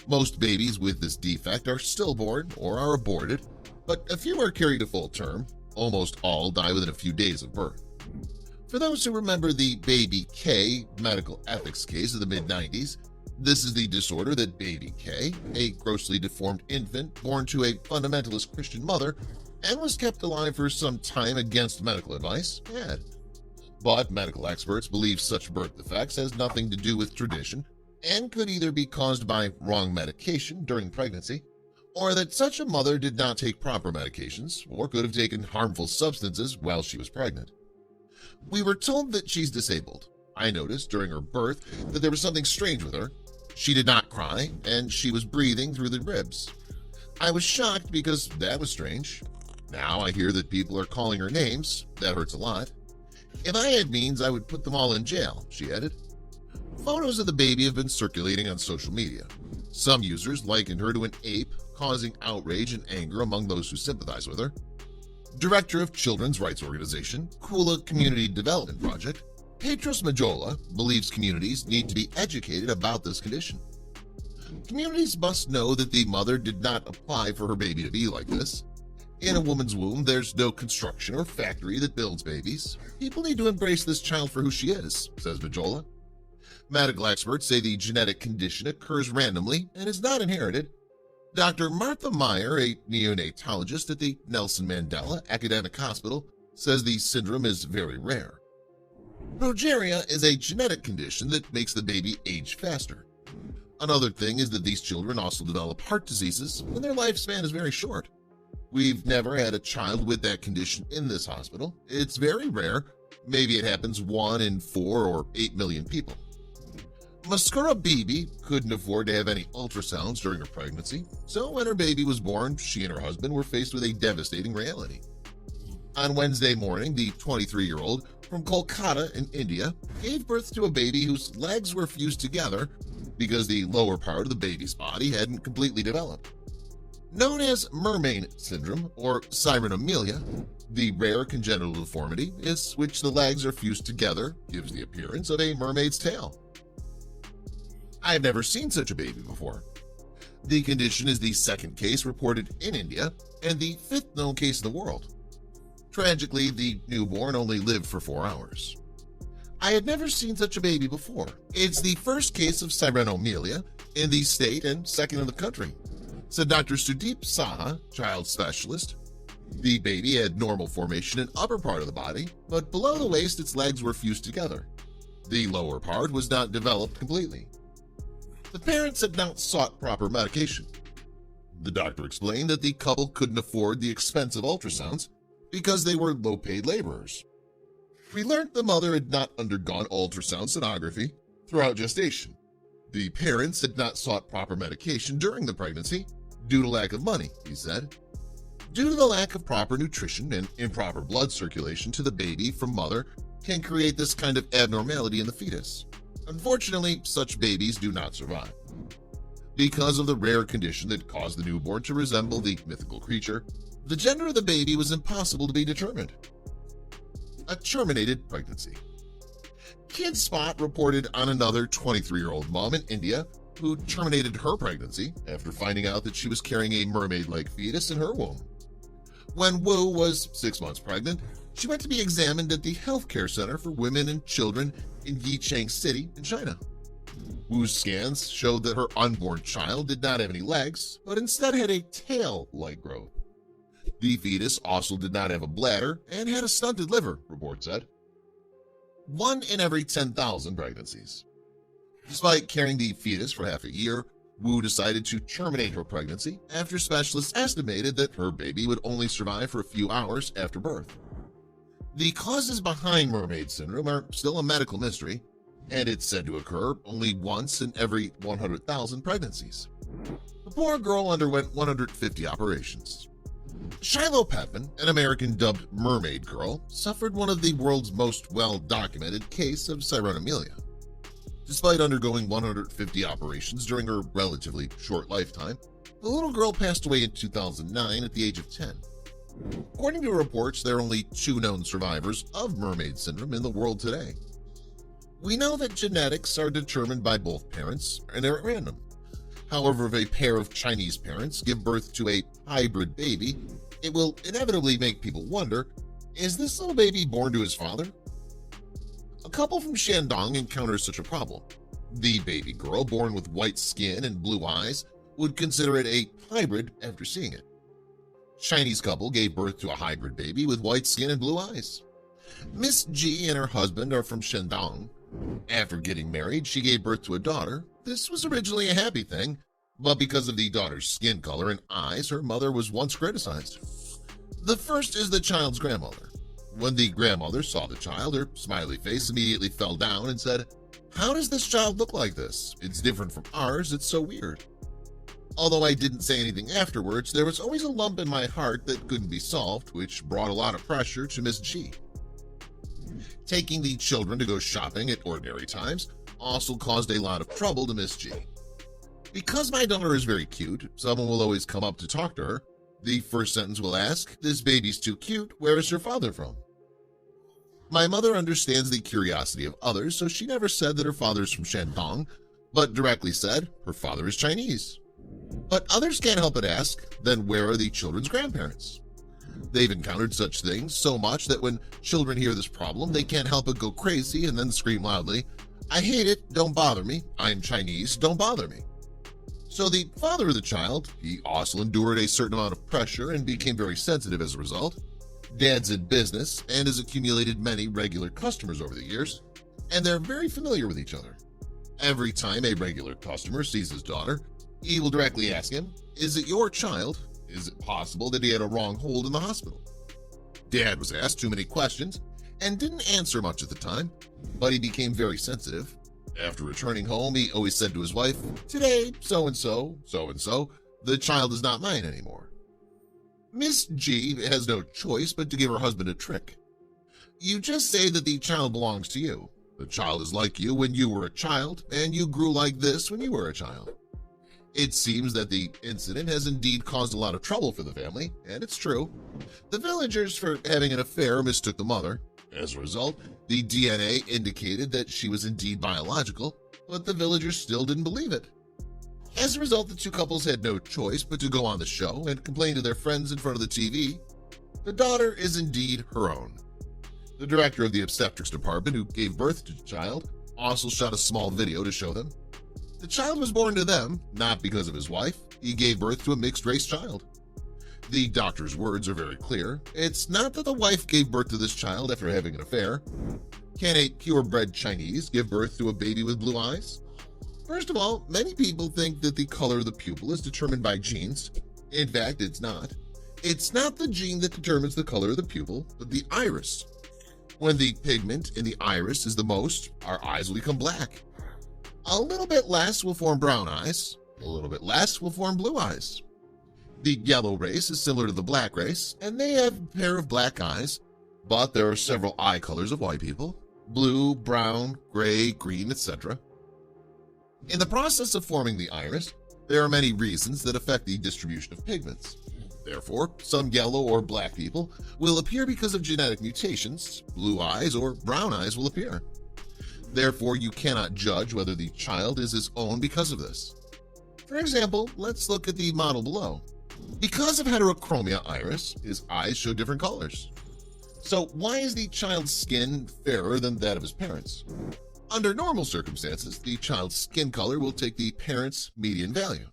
Most babies with this defect are stillborn or are aborted, but a few are carried to full term. Almost all die within a few days of birth. For those who remember the Baby K medical ethics case of the mid-90s, this is the disorder that Baby K, a grossly deformed infant born to a fundamentalist Christian mother and was kept alive for some time against medical advice, had. But medical experts believe such birth defects has nothing to do with tradition and could either be caused by wrong medication during pregnancy, or that such a mother did not take proper medications or could have taken harmful substances while she was pregnant. We were told that she's disabled. I noticed during her birth that there was something strange with her. She did not cry, and she was breathing through the ribs. I was shocked because that was strange. Now I hear that people are calling her names. That hurts a lot. If I had means, I would put them all in jail, she added. Photos of the baby have been circulating on social media. Some users likened her to an ape, causing outrage and anger among those who sympathize with her. Director of children's rights organization, Kula Community Development Project, Petros Majola, believes communities need to be educated about this condition. Communities must know that the mother did not apply for her baby to be like this. In a woman's womb, there's no construction or factory that builds babies. People need to embrace this child for who she is, says Majola. Medical experts say the genetic condition occurs randomly and is not inherited. Dr. Martha Meyer, a neonatologist at the Nelson Mandela Academic Hospital, says the syndrome is very rare. Progeria is a genetic condition that makes the baby age faster. Another thing is that these children also develop heart diseases and their lifespan is very short. We've never had a child with that condition in this hospital. It's very rare. Maybe it happens 1 in 4 or 8 million people. Maskura Bibi couldn't afford to have any ultrasounds during her pregnancy, so when her baby was born, she and her husband were faced with a devastating reality. On Wednesday morning, the 23-year-old from Kolkata in India gave birth to a baby whose legs were fused together because the lower part of the baby's body hadn't completely developed. Known as mermaid syndrome or cyranomyelia, the rare congenital deformity is which the legs are fused together gives the appearance of a mermaid's tail. I've never seen such a baby before. The condition is the second case reported in India and the 5th known case in the world. Tragically, the newborn only lived for 4 hours. I had never seen such a baby before. It's the first case of cyranomyelia in the state and second in the country, said Dr. Sudeep Saha, child specialist. The baby had normal formation in upper part of the body, but below the waist its legs were fused together. The lower part was not developed completely. The parents had not sought proper medication. The doctor explained that the couple couldn't afford the expensive ultrasounds because they were low-paid laborers. We learned the mother had not undergone ultrasound sonography throughout gestation. The parents had not sought proper medication during the pregnancy due to lack of money, he said. Due to the lack of proper nutrition and improper blood circulation to the baby from mother can create this kind of abnormality in the fetus. Unfortunately, such babies do not survive. Because of the rare condition that caused the newborn to resemble the mythical creature, the gender of the baby was impossible to be determined. A terminated pregnancy. KidSpot reported on another 23-year-old mom in India who terminated her pregnancy after finding out that she was carrying a mermaid-like fetus in her womb. When Wu was 6 months pregnant, she went to be examined at the Healthcare Center for Women and Children in Yichang City in China. Wu's scans showed that her unborn child did not have any legs, but instead had a tail-like growth. The fetus also did not have a bladder and had a stunted liver, report said. 1 in every 10,000 pregnancies. Despite carrying the fetus for half a year, Wu decided to terminate her pregnancy after specialists estimated that her baby would only survive for a few hours after birth. The causes behind mermaid syndrome are still a medical mystery, and it's said to occur only once in every 100,000 pregnancies. The poor girl underwent 150 operations. Shiloh Pepin, an American dubbed mermaid girl, suffered one of the world's most well-documented cases of cyranomyelia. Despite undergoing 150 operations during her relatively short lifetime, the little girl passed away in 2009 at the age of 10. According to reports, there are only 2 known survivors of mermaid syndrome in the world today. We know that genetics are determined by both parents and are at random. However, if a pair of Chinese parents give birth to a hybrid baby, it will inevitably make people wonder, is this little baby born to his father? A couple from Shandong encounters such a problem. The baby girl, born with white skin and blue eyes, would consider it a hybrid after seeing it. Chinese couple gave birth to a hybrid baby with white skin and blue eyes. Miss G and her husband are from Shandong. After getting married, she gave birth to a daughter. This was originally a happy thing, but because of the daughter's skin color and eyes, her mother was once criticized. The first is the child's grandmother. When the grandmother saw the child, her smiley face immediately fell down and said, "How does this child look like this? It's different from ours. It's so weird." Although I didn't say anything afterwards, there was always a lump in my heart that couldn't be solved, which brought a lot of pressure to Miss G. Taking the children to go shopping at ordinary times also caused a lot of trouble to Miss G. Because my daughter is very cute, someone will always come up to talk to her. The first sentence will ask, "This baby's too cute. Where is her father from?" My mother understands the curiosity of others, so she never said that her father is from Shandong, but directly said her father is Chinese. But others can't help but ask, then where are the children's grandparents? They've encountered such things so much that when children hear this problem, they can't help but go crazy and then scream loudly, "I hate it, don't bother me. I'm Chinese, don't bother me." So the father of the child, he also endured a certain amount of pressure and became very sensitive as a result. Dad's in business and has accumulated many regular customers over the years, and they're very familiar with each other. Every time a regular customer sees his daughter, he will directly ask him, "Is it your child? Is it possible that he had a wrong hold in the hospital?" Dad was asked too many questions and didn't answer much at the time, but he became very sensitive. After returning home, he always said to his wife, "Today, so-and-so, so-and-so, the child is not mine anymore." Miss G has no choice but to give her husband a trick. "You just say that the child belongs to you. The child is like you when you were a child, and you grew like this when you were a child." It seems that the incident has indeed caused a lot of trouble for the family, and it's true. The villagers, for having an affair, mistook the mother. As a result, the DNA indicated that she was indeed biological, but the villagers still didn't believe it. As a result, the two couples had no choice but to go on the show and complain to their friends in front of the TV. The daughter is indeed her own. The director of the obstetrics department who gave birth to the child also shot a small video to show them. The child was born to them, not because of his wife. He gave birth to a mixed-race child. The doctor's words are very clear. It's not that the wife gave birth to this child after having an affair. Can a purebred Chinese give birth to a baby with blue eyes? First of all, many people think that the color of the pupil is determined by genes. In fact, it's not. It's not the gene that determines the color of the pupil, but the iris. When the pigment in the iris is the most, our eyes will become black. A little bit less will form brown eyes. A little bit less will form blue eyes. The yellow race is similar to the black race, and they have a pair of black eyes, but there are several eye colors of white people: blue, brown, gray, green, etc. In the process of forming the iris, there are many reasons that affect the distribution of pigments. Therefore, some yellow or black people will appear because of genetic mutations. Blue eyes or brown eyes will appear. Therefore, you cannot judge whether the child is his own because of this. For example, let's look at the model below. Because of heterochromia iris, his eyes show different colors. So why is the child's skin fairer than that of his parents? Under normal circumstances, the child's skin color will take the parent's median value.